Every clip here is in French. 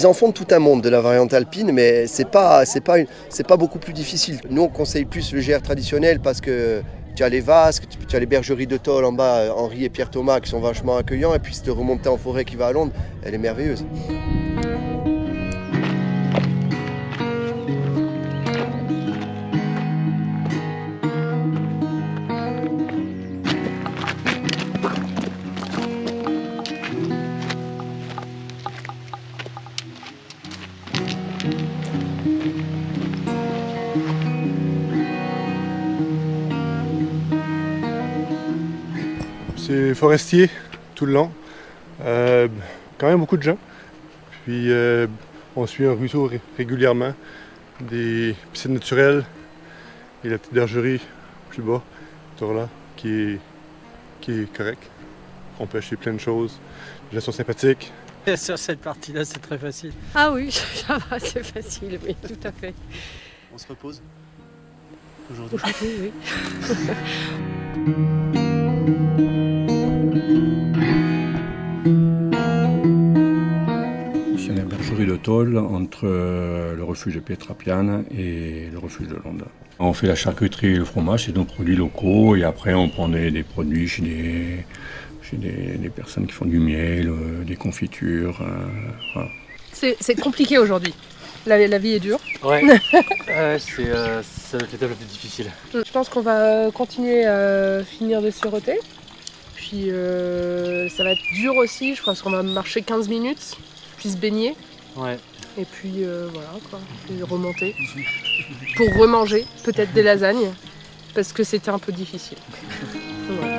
Ils en font tout un monde de la variante alpine, mais c'est pas beaucoup plus difficile. Nous, on conseille plus le GR traditionnel parce que tu as les vasques, tu as les bergeries de Tôle en bas, Henri et Pierre Thomas, qui sont vachement accueillants. Et puis cette remontée en forêt qui va à Londres, elle est merveilleuse. C'est forestier tout le long, quand même beaucoup de gens. Puis on suit un ruisseau régulièrement, des piscines naturelles et la petite bergerie plus bas, autour là, qui est correcte. On peut acheter plein de choses, les gens sont sympathiques. Sur cette partie-là, c'est très facile. Ah oui, ça va, c'est facile, oui, tout à fait. On se repose Aujourd'hui, oui. C'est la bergerie de Tôle entre le refuge Pietrapiana et le refuge de Londres. On fait la charcuterie et le fromage, c'est nos produits locaux, et après on prend des produits chez des personnes qui font du miel, des confitures. Voilà. C'est compliqué aujourd'hui. La vie est dure. Ouais, ça va être l'étape la plus difficile. Je pense qu'on va continuer à finir de siroter. Puis ça va être dur aussi, je pense qu'on va marcher 15 minutes, puis se baigner. Ouais. Et puis voilà quoi, puis remonter. Pour remanger peut-être des lasagnes, parce que c'était un peu difficile. Voilà.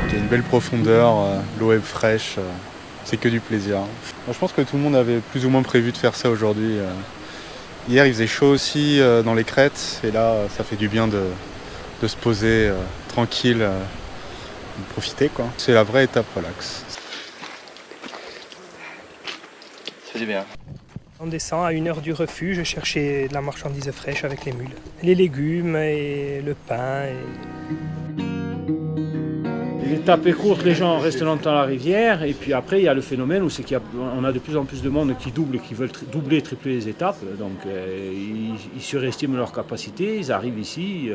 Il y a une belle profondeur, l'eau est fraîche, c'est que du plaisir. Moi, je pense que tout le monde avait plus ou moins prévu de faire ça aujourd'hui. Hier il faisait chaud aussi dans les crêtes et là ça fait du bien de se poser tranquille, de profiter quoi. C'est la vraie étape relax. Ça fait du bien. On descend à 1 heure du refuge chercher de la marchandise fraîche avec les mules. Les légumes et le pain. L'étape est courte, les gens restent longtemps à la rivière, et puis après il y a le phénomène où c'est qu'on a de plus en plus de monde qui double, qui veulent doubler, tripler les étapes, donc ils surestiment leur capacité, ils arrivent ici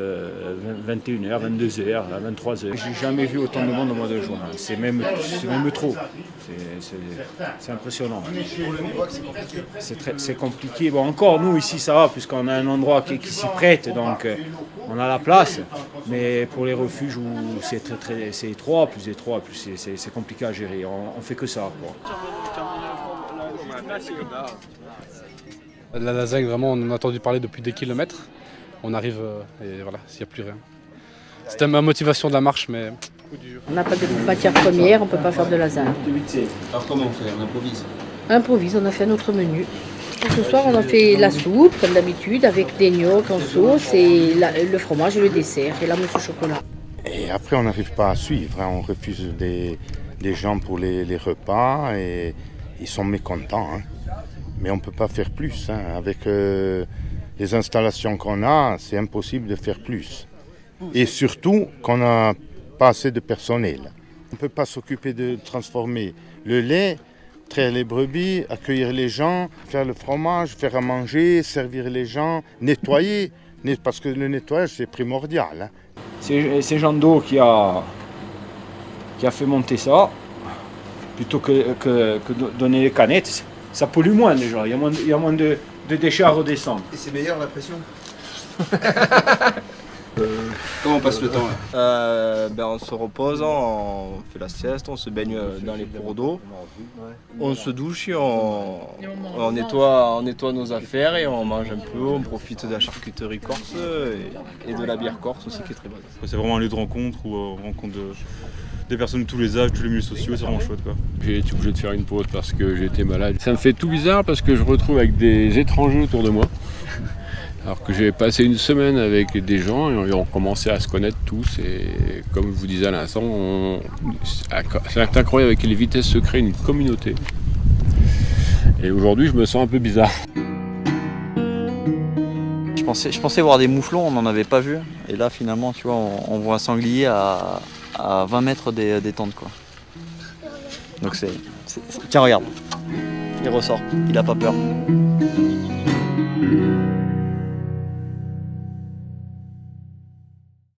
21h, 22h, 23h. J'ai jamais vu autant de monde au mois de juin, c'est même trop, c'est impressionnant. C'est compliqué, bon encore nous ici ça va puisqu'on a un endroit qui s'y prête, donc on a la place, mais pour les refuges où c'est étroit, plus c'est compliqué à gérer. On fait que ça, quoi. La lasagne, vraiment, on en a entendu parler depuis des kilomètres. On arrive et voilà, s'il n'y a plus rien. C'était ma motivation de la marche, mais on n'a pas de matière première, on ne peut pas faire de lasagne. Alors comment on fait? On improvise? On improvise, on a fait notre menu. Ce soir, on a fait la soupe, comme d'habitude, avec des gnocchis en sauce et le fromage et le dessert, et la mousse au chocolat. Et après, on n'arrive pas à suivre, hein. On refuse des gens pour les repas et ils sont mécontents. Hein. Mais on ne peut pas faire plus. Hein. Avec les installations qu'on a, c'est impossible de faire plus. Et surtout qu'on n'a pas assez de personnel. On ne peut pas s'occuper de transformer le lait, traire les brebis, accueillir les gens, faire le fromage, faire à manger, servir les gens, nettoyer. Parce que le nettoyage, c'est primordial. Hein. C'est Jean d'eau qui a fait monter ça, plutôt que donner les canettes. Ça pollue moins déjà, il y a moins de déchets à redescendre. Et c'est meilleur la pression? Comment on passe le temps là? En se reposant, on fait la sieste, on se baigne dans les cours d'eau, on se douche et on nettoie nos affaires et on mange un peu, on profite de la charcuterie corse et de la bière corse aussi qui est très bonne. C'est vraiment un lieu de rencontre où on rencontre des personnes de tous les âges, tous les milieux sociaux, c'est vraiment chouette quoi. J'ai été obligé de faire une pause parce que j'ai été malade. Ça me fait tout bizarre parce que je retrouve avec des étrangers autour de moi. Alors que j'ai passé une semaine avec des gens et on commençait à se connaître tous et comme je vous disais à l'instant, c'est incroyable à quelle vitesse se crée une communauté. Et aujourd'hui je me sens un peu bizarre. Je pensais voir des mouflons, on n'en avait pas vu. Et là, finalement, tu vois, on voit un sanglier à 20 mètres des tentes, quoi. Donc tiens, regarde. Il ressort, il a pas peur.